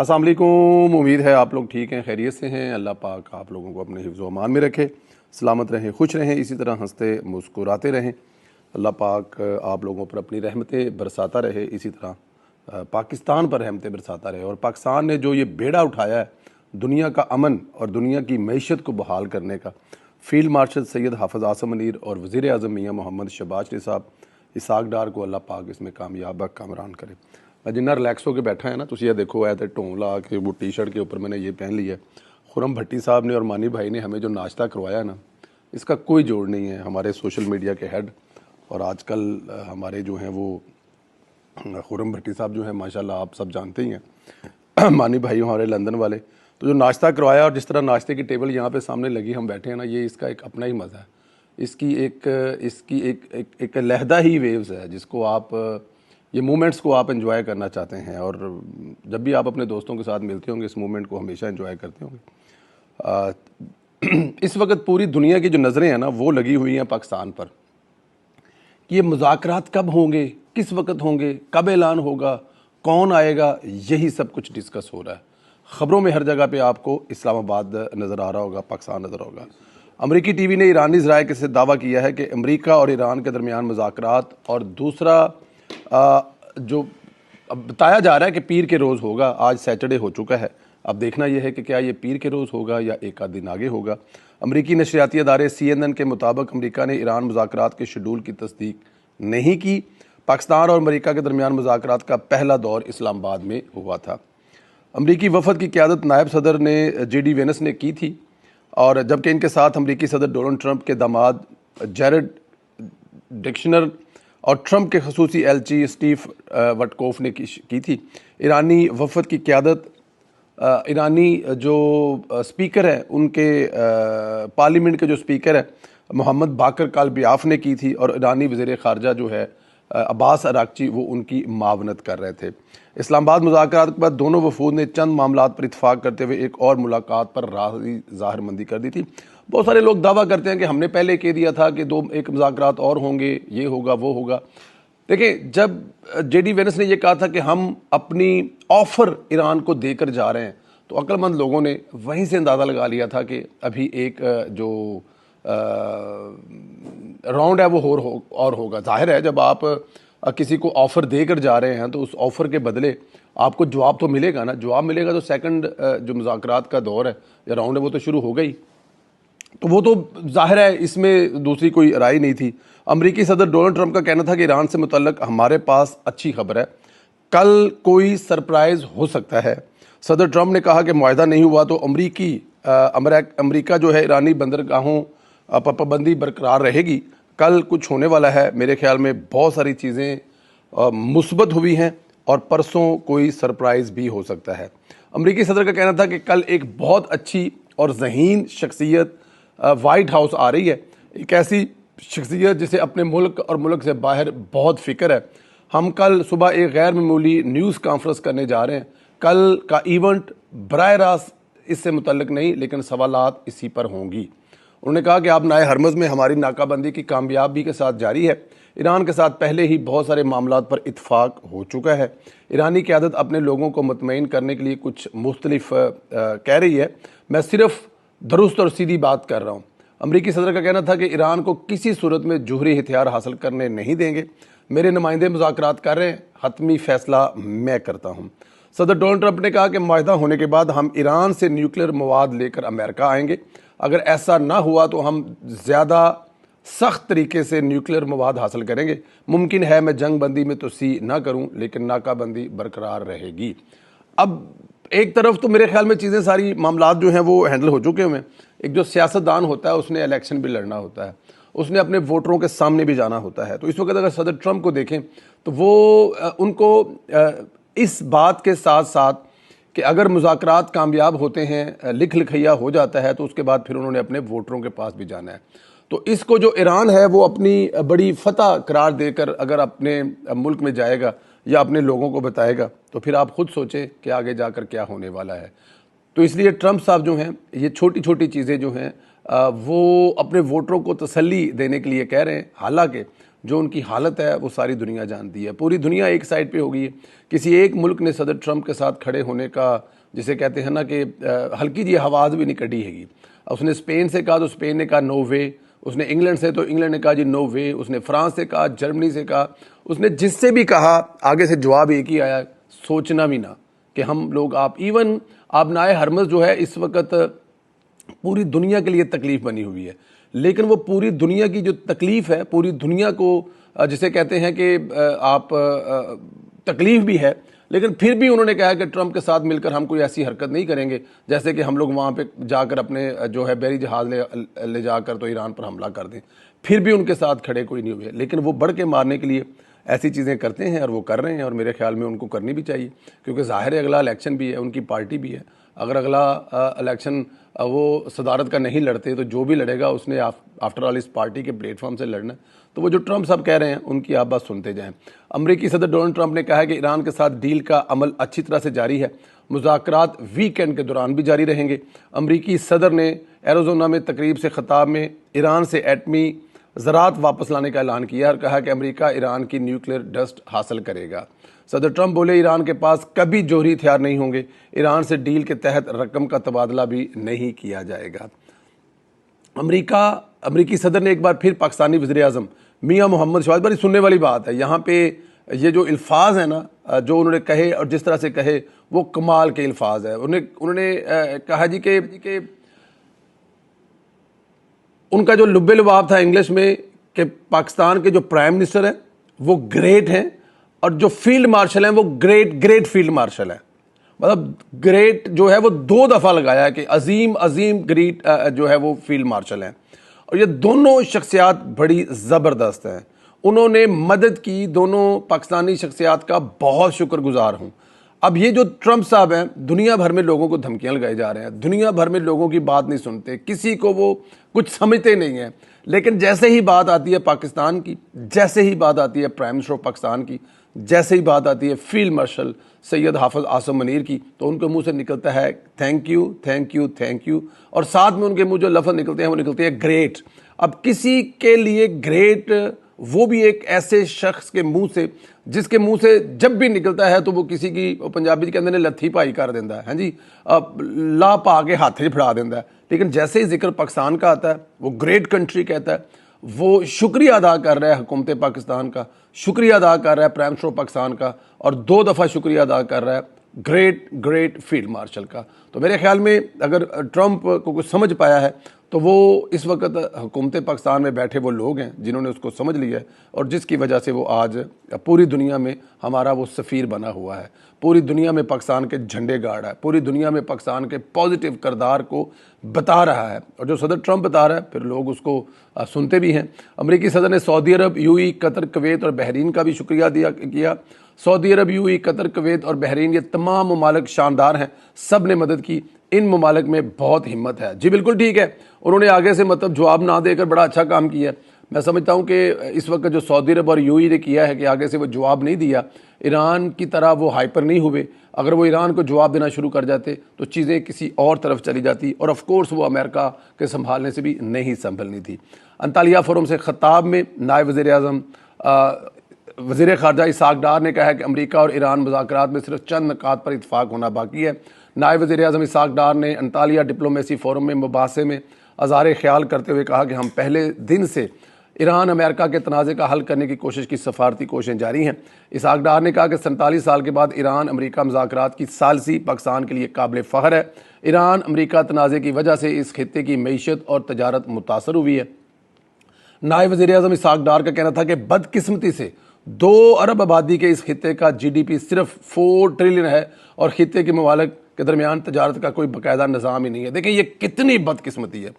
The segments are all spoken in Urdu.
السلام علیکم، امید ہے آپ لوگ ٹھیک ہیں، خیریت سے ہیں۔ اللہ پاک آپ لوگوں کو اپنے حفظ و امان میں رکھے، سلامت رہیں، خوش رہیں، اسی طرح ہنستے مسکراتے رہیں۔ اللہ پاک آپ لوگوں پر اپنی رحمتیں برساتا رہے، اسی طرح پاکستان پر رحمتیں برساتا رہے۔ اور پاکستان نے جو یہ بیڑا اٹھایا ہے دنیا کا امن اور دنیا کی معیشت کو بحال کرنے کا، فیلڈ مارشل سید حافظ عاصم منیر اور وزیر اعظم میاں محمد شہباز شریف صاحب، اسحاق ڈار کو اللہ پاک اس میں کامیاب کامران کرے۔ میں جنہ ریلیکس ہو کے بیٹھا ہے نا، تو یہ دیکھو ہے ٹون لا کے وہ ٹی شرٹ کے اوپر میں نے یہ پہن لیا ہے۔ خرم بھٹی صاحب نے اور مانی بھائی نے ہمیں جو ناشتہ کروایا نا، اس کا کوئی جوڑ نہیں ہے۔ ہمارے سوشل میڈیا کے ہیڈ اور آج کل ہمارے جو ہیں وہ خرم بھٹی صاحب جو ہیں ماشاءاللہ آپ سب جانتے ہی ہیں، مانی بھائی ہمارے لندن والے، تو جو ناشتہ کروایا اور جس طرح ناشتے کی ٹیبل یہاں پہ سامنے لگی ہم بیٹھے ہیں نا، یہ اس کا ایک اپنا ہی مزہ ہے۔ اس کی ایک علیحدہ ہی ویوز ہے جس کو آپ یہ مومنٹس کو آپ انجوائے کرنا چاہتے ہیں، اور جب بھی آپ اپنے دوستوں کے ساتھ ملتے ہوں گے اس مومنٹ کو ہمیشہ انجوائے کرتے ہوں گے۔ اس وقت پوری دنیا کی جو نظریں ہیں نا وہ لگی ہوئی ہیں پاکستان پر کہ یہ مذاکرات کب ہوں گے، کس وقت ہوں گے، کب اعلان ہوگا، کون آئے گا، یہی سب کچھ ڈسکس ہو رہا ہے۔ خبروں میں ہر جگہ پہ آپ کو اسلام آباد نظر آ رہا ہوگا، پاکستان نظر ہوگا۔ امریکی ٹی وی نے ایرانی ذرائع کے سے دعویٰ کیا ہے کہ امریکہ اور ایران کے درمیان مذاکرات، اور دوسرا جو اب بتایا جا رہا ہے کہ پیر کے روز ہوگا، آج سیٹرڈے ہو چکا ہے، اب دیکھنا یہ ہے کہ کیا یہ پیر کے روز ہوگا یا ایک آدھ دن آگے ہوگا۔ امریکی نشریاتی ادارے CNN کے مطابق امریکہ نے ایران مذاکرات کے شیڈول کی تصدیق نہیں کی۔ پاکستان اور امریکہ کے درمیان مذاکرات کا پہلا دور اسلام آباد میں ہوا تھا۔ امریکی وفد کی قیادت نائب صدر نے JD وینس نے کی تھی، اور جبکہ ان کے ساتھ امریکی صدر ڈونلڈ ٹرمپ کے داماد جیرڈ ڈکشنر اور ٹرمپ کے خصوصی ایلچی اسٹیو وٹکوف نے کی تھی۔ ایرانی وفد کی قیادت ایرانی جو اسپیکر ہیں ان کے پارلیمنٹ کے جو اسپیکر ہیں محمد باقر کالبیاف نے کی تھی، اور ایرانی وزیر خارجہ جو ہے عباس اراغچی وہ ان کی معاونت کر رہے تھے۔ اسلام آباد مذاکرات کے بعد دونوں وفود نے چند معاملات پر اتفاق کرتے ہوئے ایک اور ملاقات پر راضی ظاہر مندی کر دی تھی۔ بہت سارے لوگ دعویٰ کرتے ہیں کہ ہم نے پہلے کہہ دیا تھا کہ ایک مذاکرات اور ہوں گے، یہ ہوگا وہ ہوگا۔ دیکھیں، جب JD وینس نے یہ کہا تھا کہ ہم اپنی آفر ایران کو دے کر جا رہے ہیں، تو عقل مند لوگوں نے وہیں سے اندازہ لگا لیا تھا کہ ابھی ایک جو راؤنڈ ہے وہ اور ہوگا۔ ظاہر ہے جب آپ کسی کو آفر دے کر جا رہے ہیں تو اس آفر کے بدلے آپ کو جواب تو ملے گا نا، جواب ملے گا تو سیکنڈ جو مذاکرات کا دور ہے یا راؤنڈ ہے وہ تو شروع ہو گئی، تو وہ تو ظاہر ہے اس میں دوسری کوئی رائے نہیں تھی۔ امریکی صدر ڈونلڈ ٹرمپ کا کہنا تھا کہ ایران سے متعلق ہمارے پاس اچھی خبر ہے، کل کوئی سرپرائز ہو سکتا ہے۔ صدر ٹرمپ نے کہا کہ معاہدہ نہیں ہوا تو امریکہ جو ہے ایرانی بندرگاہوں پر پابندی برقرار رہے گی۔ کل کچھ ہونے والا ہے، میرے خیال میں بہت ساری چیزیں مثبت ہوئی ہیں، اور پرسوں کوئی سرپرائز بھی ہو سکتا ہے۔ امریکی صدر کا کہنا تھا کہ کل ایک بہت اچھی اور ذہین شخصیت وائٹ ہاؤس آ رہی ہے، ایک ایسی شخصیت جسے اپنے ملک اور ملک سے باہر بہت فکر ہے۔ ہم کل صبح ایک غیر معمولی نیوز کانفرنس کرنے جا رہے ہیں۔ کل کا ایونٹ براہ راست اس سے متعلق نہیں، لیکن سوالات اسی پر ہوں گی۔ انہوں نے کہا کہ آپ نائے ہرمز میں ہماری ناکہ بندی کی کامیابی کے ساتھ جاری ہے۔ ایران کے ساتھ پہلے ہی بہت سارے معاملات پر اتفاق ہو چکا ہے۔ ایرانی قیادت اپنے لوگوں کو مطمئن کرنے کے لیے کچھ مختلف کہہ رہی ہے، میں صرف درست اور سیدھی بات کر رہا ہوں۔ امریکی صدر کا کہنا تھا کہ ایران کو کسی صورت میں جوہری ہتھیار حاصل کرنے نہیں دیں گے، میرے نمائندے مذاکرات کر رہے ہیں، حتمی فیصلہ میں کرتا ہوں۔ صدر ڈونلڈ ٹرمپ نے کہا کہ معاہدہ ہونے کے بعد ہم ایران سے نیوکلیر مواد لے کر امریکہ آئیں گے، اگر ایسا نہ ہوا تو ہم زیادہ سخت طریقے سے نیوکلیر مواد حاصل کریں گے۔ ممکن ہے میں جنگ بندی میں توسیع نہ کروں، لیکن ناکہ بندی برقرار رہے گی۔ اب ایک طرف تو میرے خیال میں چیزیں ساری معاملات جو ہیں وہ ہینڈل ہو چکے ہوئے ہیں۔ ایک جو سیاستدان ہوتا ہے اس نے الیکشن بھی لڑنا ہوتا ہے، اس نے اپنے ووٹروں کے سامنے بھی جانا ہوتا ہے۔ تو اس وقت اگر صدر ٹرمپ کو دیکھیں تو وہ ان کو اس بات کے ساتھ ساتھ کہ اگر مذاکرات کامیاب ہوتے ہیں، لکھ لکھیا ہو جاتا ہے، تو اس کے بعد پھر انہوں نے اپنے ووٹروں کے پاس بھی جانا ہے۔ تو اس کو جو ایران ہے وہ اپنی بڑی فتح قرار دے کر اگر اپنے ملک میں جائے گا یا اپنے لوگوں کو بتائے گا، تو پھر آپ خود سوچیں کہ آگے جا کر کیا ہونے والا ہے۔ تو اس لیے ٹرمپ صاحب جو ہیں یہ چھوٹی چھوٹی چیزیں جو ہیں وہ اپنے ووٹروں کو تسلی دینے کے لیے کہہ رہے ہیں، حالانکہ جو ان کی حالت ہے وہ ساری دنیا جانتی ہے. پوری دنیا ایک سائڈ پہ ہو گئی ہے. کسی ایک ملک نے صدر ٹرمپ کے ساتھ کھڑے ہونے کا جسے کہتے ہیں نا کہ ہلکی جی آواز بھی نہیں کڑی ہے گی. اس نے اسپین سے کہا تو اسپین نے کہا نو وے. اس نے انگلینڈ سے تو انگلینڈ نے کہا جی نو وے. اس نے فرانس سے کہا, جرمنی سے کہا, اس نے جس سے بھی کہا آگے سے جواب ایک ہی آیا, سوچنا بھی نہ کہ ہم لوگ ایون آبنائے ہرمز جو ہے اس وقت پوری دنیا کے لیے تکلیف بنی ہوئی ہے, لیکن وہ پوری دنیا کی جو تکلیف ہے, پوری دنیا کو جسے کہتے ہیں کہ آپ تکلیف بھی ہے, لیکن پھر بھی انہوں نے کہا کہ ٹرمپ کے ساتھ مل کر ہم کوئی ایسی حرکت نہیں کریں گے جیسے کہ ہم لوگ وہاں پہ جا کر اپنے جو ہے بحری جہاز لے جا کر تو ایران پر حملہ کر دیں. پھر بھی ان کے ساتھ کھڑے کوئی نہیں ہوئے, لیکن وہ بڑھ کے مارنے کے لیے ایسی چیزیں کرتے ہیں اور وہ کر رہے ہیں, اور میرے خیال میں ان کو کرنی بھی چاہیے, کیونکہ ظاہر ہے اگلا الیکشن بھی ہے, ان کی پارٹی بھی ہے. اگر اگلا الیکشن وہ صدارت کا نہیں لڑتے تو جو بھی لڑے گا اس نے آفٹر آل اس پارٹی کے پلیٹ فارم سے لڑنا. تو وہ جو ٹرمپ صاحب کہہ رہے ہیں ان کی آپ بات سنتے جائیں. امریکی صدر ڈونلڈ ٹرمپ نے کہا ہے کہ ایران کے ساتھ ڈیل کا عمل اچھی طرح سے جاری ہے, مذاکرات ویکینڈ کے دوران بھی جاری رہیں گے. امریکی صدر نے ایروزونا میں تقریب سے خطاب میں ایران سے ایٹمی زراعت واپس لانے کا اعلان کیا اور کہا کہ امریکہ ایران کی نیوکلیئر ڈسٹ حاصل کرے گا. صدر ٹرمپ بولے ایران کے پاس کبھی جوہری ہتھیار نہیں ہوں گے, ایران سے ڈیل کے تحت رقم کا تبادلہ بھی نہیں کیا جائے گا. امریکی صدر نے ایک بار پھر پاکستانی وزیر اعظم میاں محمد شہباز, بڑی سننے والی بات ہے یہاں پہ, یہ جو الفاظ ہیں نا جو انہوں نے کہے اور جس طرح سے کہے وہ کمال کے الفاظ ہے. انہوں نے کہا جی کہ ان کا جو لب لباب تھا انگلش میں کہ پاکستان کے جو پرائم منسٹر ہیں وہ گریٹ ہیں اور جو فیلڈ مارشل ہیں وہ گریٹ فیلڈ مارشل ہیں. مطلب گریٹ جو ہے وہ 2 دفعہ لگایا ہے کہ عظیم گریٹ جو ہے وہ فیلڈ مارشل ہیں, اور یہ دونوں شخصیات بڑی زبردست ہیں. انہوں نے مدد کی, دونوں پاکستانی شخصیات کا بہت شکر گزار ہوں. اب یہ جو ٹرمپ صاحب ہیں دنیا بھر میں لوگوں کو دھمکیاں لگائے جا رہے ہیں, دنیا بھر میں لوگوں کی بات نہیں سنتے, کسی کو وہ کچھ سمجھتے نہیں ہیں, لیکن جیسے ہی بات آتی ہے پاکستان کی, جیسے ہی بات آتی ہے پرائم منسٹر آف پاکستان کی, جیسے ہی بات آتی ہے فیلڈ مارشل سید حافظ عاصم منیر کی, تو ان کے منہ سے نکلتا ہے تھینک یو, اور ساتھ میں ان کے منہ جو لفظ نکلتے ہیں وہ نکلتے ہیں گریٹ. اب کسی کے لیے گریٹ وہ بھی ایک ایسے شخص کے منہ سے جس کے منہ سے جب بھی نکلتا ہے تو وہ کسی کی پنجابی کے اندر لتھی پائی کر دیتا ہے, ہاں جی, لا پا کے ہاتھ پھڑا دیتا ہے. لیکن جیسے ہی ذکر پاکستان کا آتا ہے وہ گریٹ کنٹری کہتا ہے, وہ شکریہ ادا کر رہا ہے حکومت پاکستان کا, شکریہ ادا کر رہا ہے پرائم منسٹر پاکستان کا, اور 2 دفعہ شکریہ ادا کر رہا ہے گریٹ فیلڈ مارشل کا. تو میرے خیال میں اگر ٹرمپ کو کچھ سمجھ پایا ہے تو وہ اس وقت حکومت پاکستان میں بیٹھے وہ لوگ ہیں جنہوں نے اس کو سمجھ لیا ہے, اور جس کی وجہ سے وہ آج پوری دنیا میں ہمارا وہ سفیر بنا ہوا ہے, پوری دنیا میں پاکستان کے جھنڈے گاڑ ہے, پوری دنیا میں پاکستان کے پازیٹیو کردار کو بتا رہا ہے, اور جو صدر ٹرمپ بتا رہا ہے پھر لوگ اس کو سنتے بھی ہیں. امریکی صدر نے سعودی عرب, UAE, قطر, کویت اور بحرین کا بھی شکریہ کیا. سعودی عرب, UAE, قطر, کویت اور بحرین یہ تمام ممالک شاندار ہیں, سب نے مدد کی, ان ممالک میں بہت ہمت ہے. جی بالکل ٹھیک ہے, انہوں نے آگے سے مطلب جواب نہ دے کر بڑا اچھا کام کیا. میں سمجھتا ہوں کہ اس وقت جو سعودی عرب اور UAE نے کیا ہے کہ آگے سے وہ جواب نہیں دیا, ایران کی طرح وہ ہائپر نہیں ہوئے. اگر وہ ایران کو جواب دینا شروع کر جاتے تو چیزیں کسی اور طرف چلی جاتی, اور آف کورس وہ امریکہ کے سنبھالنے سے بھی نہیں سنبھلنی تھی. انطالیہ فورم سے خطاب میں نائب وزیر اعظم وزیر خارجہ اسحاق ڈار نے کہا ہے کہ امریکہ اور ایران مذاکرات میں صرف چند نکات پر اتفاق ہونا باقی ہے. نائب وزیر اعظم اسحاق ڈار نے انطالیہ ڈپلومیسی فورم میں مباحثے میں اظہار خیال کرتے ہوئے کہا کہ ہم پہلے دن سے ایران امریکہ کے تنازع کا حل کرنے کی کوشش کی سفارتی کوششیں جاری ہیں. اسحاق ڈار نے کہا کہ 47 سال کے بعد ایران امریکہ مذاکرات کی ثالثی پاکستان کے لیے قابل فخر ہے. ایران امریکہ تنازع کی وجہ سے اس خطے کی معیشت اور تجارت متاثر ہوئی ہے. نائب وزیر اعظم اسحاق ڈار کا کہنا تھا کہ بدقسمتی سے 2 ارب آبادی کے اس خطے کا GDP صرف 4 ٹریلین ہے, اور خطے کے ممالک کے درمیان تجارت کا کوئی باقاعدہ نظام ہی نہیں ہے. دیکھیں یہ کتنی بدقسمتی ہے.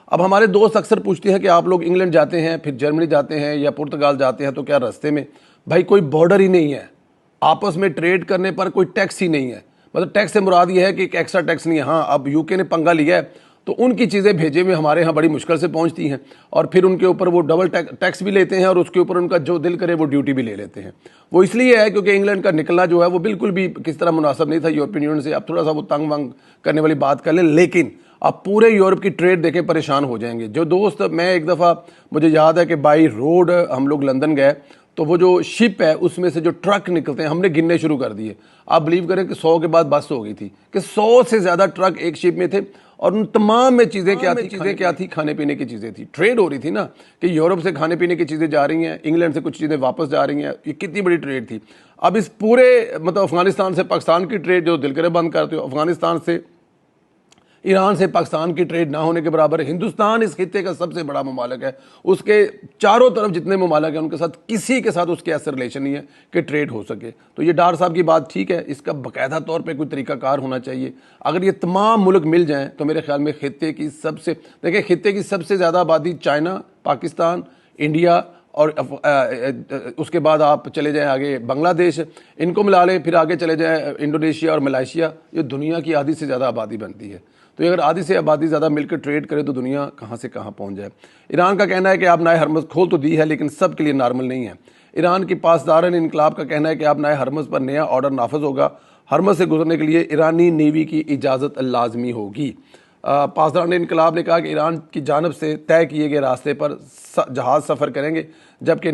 اب ہمارے دوست اکثر پوچھتے ہیں کہ آپ لوگ انگلینڈ جاتے ہیں, پھر جرمنی جاتے ہیں یا پرتگال جاتے ہیں, تو کیا راستے میں بھائی کوئی بارڈر ہی نہیں ہے, آپس میں ٹریڈ کرنے پر کوئی ٹیکس ہی نہیں ہے. مطلب ٹیکس سے مراد یہ ہے کہ ایک ایکسٹرا ٹیکس نہیں ہے. ہاں اب UK نے پنگا لیا ہے تو ان کی چیزیں بھیجے میں ہمارے ہاں بڑی مشکل سے پہنچتی ہیں, اور پھر ان کے اوپر وہ ڈبل ٹیکس بھی لیتے ہیں, اور اس کے اوپر ان کا جو دل کرے وہ ڈیوٹی بھی لے لیتے ہیں. وہ اس لیے ہے کیونکہ انگلینڈ کا نکلنا جو ہے وہ بالکل بھی کس طرح مناسب نہیں تھا یورپین یونین سے. اب تھوڑا سا وہ تنگ ونگ کرنے والی بات کر لیں, لیکن آپ پورے یورپ کی ٹریڈ دیکھیں پریشان ہو جائیں گے. جو دوست, میں ایک دفعہ مجھے یاد ہے کہ بائی روڈ ہم لوگ لندن گئے تو وہ جو شپ ہے اس میں سے جو ٹرک نکلتے ہیں ہم نے گننے شروع کر دیے. آپ بلیو کریں کہ 100 کے بعد بس ہو گئی تھی کہ 100 سے زیادہ ٹرک ایک شپ میں تھے, اور ان تمام میں چیزیں کیا تھی کھانے پینے کی چیزیں تھی. ٹریڈ ہو رہی تھی نا کہ یورپ سے کھانے پینے کی چیزیں جا رہی ہیں, انگلینڈ سے کچھ چیزیں واپس جا رہی ہیں. یہ کتنی بڑی ٹریڈ تھی. اب اس پورے مطلب افغانستان سے پاکستان کی ٹریڈ جو دل کرے بند کرتے ہو, افغانستان سے ایران سے پاکستان کی ٹریڈ نہ ہونے کے برابر ہے. ہندوستان اس خطے کا سب سے بڑا ممالک ہے, اس کے چاروں طرف جتنے ممالک ہیں ان کے ساتھ کسی کے ساتھ اس کے ایسا ریلیشن نہیں ہے کہ ٹریڈ ہو سکے. تو یہ ڈار صاحب کی بات ٹھیک ہے, اس کا باقاعدہ طور پہ کوئی طریقہ کار ہونا چاہیے. اگر یہ تمام ملک مل جائیں تو میرے خیال میں خطے کی سب سے زیادہ آبادی چائنا, پاکستان, انڈیا اور اس کے بعد آپ چلے جائیں آگے بنگلہ دیش, ان کو ملا لیں, پھر آگے چلے جائیں انڈونیشیا اور ملائیشیا. یہ دنیا کی آدھی سے زیادہ آبادی بنتی ہے. تو اگر آدھی سے آبادی زیادہ مل کر ٹریڈ کرے تو دنیا کہاں سے کہاں پہنچ جائے. ایران کا کہنا ہے کہ آپ نئے ہرمز کھول تو دی ہے لیکن سب کے لیے نارمل نہیں ہے. ایران کی پاسداران انقلاب کا کہنا ہے کہ آپ نئے ہرمز پر نیا آرڈر نافذ ہوگا. ہرمز سے گزرنے کے لیے ایرانی نیوی کی اجازت لازمی ہوگی. پاسداران انقلاب نے کہا کہ ایران کی جانب سے طے کیے گئے راستے پر جہاز سفر کریں گے, جبکہ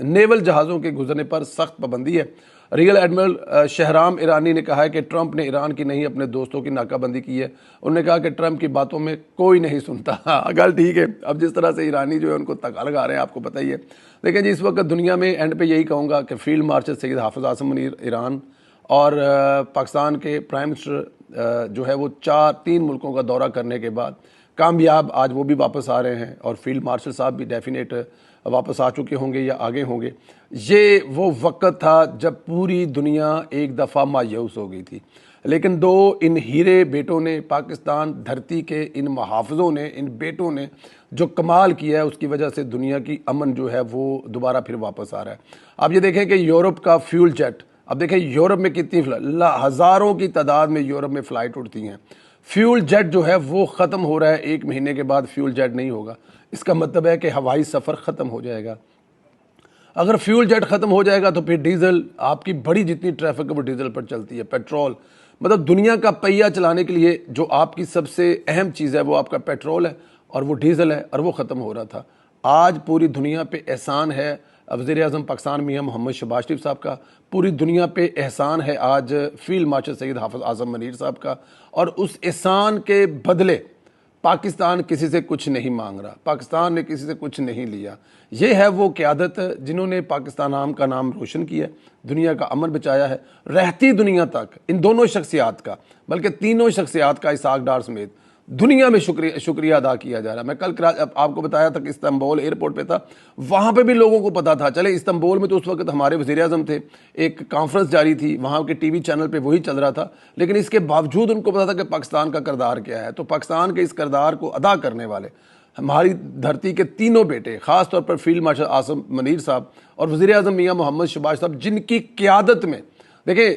نیول جہازوں کے گزرنے پر سخت پابندی ہے. ریئل ایڈمرل شہرام ایرانی نے کہا ہے کہ ٹرمپ نے ایران کی نہیں اپنے دوستوں کی ناکہ بندی کی ہے. انہوں نے کہا کہ ٹرمپ کی باتوں میں کوئی نہیں سنتا. گل ٹھیک ہے. اب جس طرح سے ایرانی جو ہے ان کو تکا لگا رہے ہیں آپ کو پتہ ہی ہے. دیکھیں جی, اس وقت دنیا میں اینڈ پہ یہی کہوں گا کہ فیلڈ مارشل سید حافظ اعظم منیر ایران اور پاکستان کے پرائم منسٹر جو ہے وہ 3 ملکوں کا دورہ کرنے کے بعد کامیاب آج وہ بھی واپس آ رہے ہیں, اور فیلڈ مارشل صاحب بھی ڈیفینیٹ واپس آ چکے ہوں گے یا آگے ہوں گے. یہ وہ وقت تھا جب پوری دنیا ایک دفعہ مایوس ہو گئی تھی, لیکن ان ہیرے بیٹوں نے, پاکستان دھرتی کے ان محافظوں نے, ان بیٹوں نے جو کمال کیا ہے اس کی وجہ سے دنیا کی امن جو ہے وہ دوبارہ پھر واپس آ رہا ہے. آپ یہ دیکھیں کہ یورپ کا فیول جیٹ, اب دیکھیں یورپ میں کتنی ہزاروں کی تعداد میں یورپ میں فلائٹ اڑتی ہیں. فیول جیٹ جو ہے وہ ختم ہو رہا ہے, 1 مہینے کے بعد فیول جیٹ نہیں ہوگا. اس کا مطلب ہے کہ ہوائی سفر ختم ہو جائے گا. اگر فیول جیٹ ختم ہو جائے گا تو پھر ڈیزل, آپ کی بڑی جتنی ٹریفک ہے وہ ڈیزل پر چلتی ہے, پیٹرول. مطلب دنیا کا پہیہ چلانے کے لیے جو آپ کی سب سے اہم چیز ہے وہ آپ کا پیٹرول ہے اور وہ ڈیزل ہے, اور وہ ختم ہو رہا تھا. آج پوری دنیا پہ احسان ہے وزیر اعظم پاکستان میاں محمد شہباز شریف صاحب کا, پوری دنیا پہ احسان ہے آج فیلڈ مارشل سید حافظ اعظم منیر صاحب کا, اور اس احسان کے بدلے پاکستان کسی سے کچھ نہیں مانگ رہا, پاکستان نے کسی سے کچھ نہیں لیا. یہ ہے وہ قیادت جنہوں نے پاکستان عام کا نام روشن کیا, دنیا کا امن بچایا ہے. رہتی دنیا تک ان دونوں شخصیات کا, بلکہ تینوں شخصیات کا, اسحاق ڈار سمیت دنیا میں شکریہ ادا کیا جا رہا ہے. میں کل آپ کو بتایا تھا کہ استنبول ایئرپورٹ پہ تھا, وہاں پہ بھی لوگوں کو پتا تھا. چلے استنبول میں تو اس وقت ہمارے وزیر اعظم تھے, ایک کانفرنس جاری تھی, وہاں کے ٹی وی چینل پہ وہی چل رہا تھا, لیکن اس کے باوجود ان کو پتا تھا کہ پاکستان کا کردار کیا ہے. تو پاکستان کے اس کردار کو ادا کرنے والے ہماری دھرتی کے تینوں بیٹے, خاص طور پر فیلڈ مارشل اعظم منیر صاحب اور وزیر اعظم میاں محمد شہباز صاحب, جن کی قیادت میں دیکھیں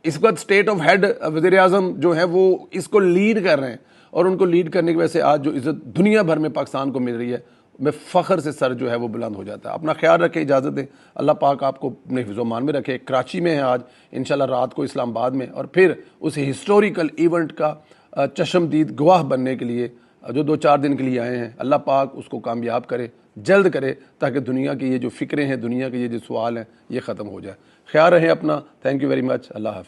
اس وقت اسٹیٹ آف ہیڈ وزیر اعظم جو ہے وہ اس کو لیڈ کر رہے ہیں, اور ان کو لیڈ کرنے کی وجہ سے آج جو عزت دنیا بھر میں پاکستان کو مل رہی ہے, میں فخر سے سر جو ہے وہ بلند ہو جاتا ہے. اپنا خیال رکھیں, اجازت دیں, اللہ پاک آپ کو اپنے حفظ و امان میں رکھے. کراچی میں ہے آج, انشاءاللہ رات کو اسلام آباد میں, اور پھر اس ہسٹوریکل ایونٹ کا چشمدید گواہ بننے کے لیے جو 2-4 دن کے لیے آئے ہیں, اللہ پاک اس کو کامیاب کرے, جلد کرے, تاکہ دنیا کی یہ جو فکریں ہیں, دنیا کے یہ جو سوال ہیں, یہ ختم ہو جائے. خیال رہیں اپنا. Thank you very much. اللہ حافظ.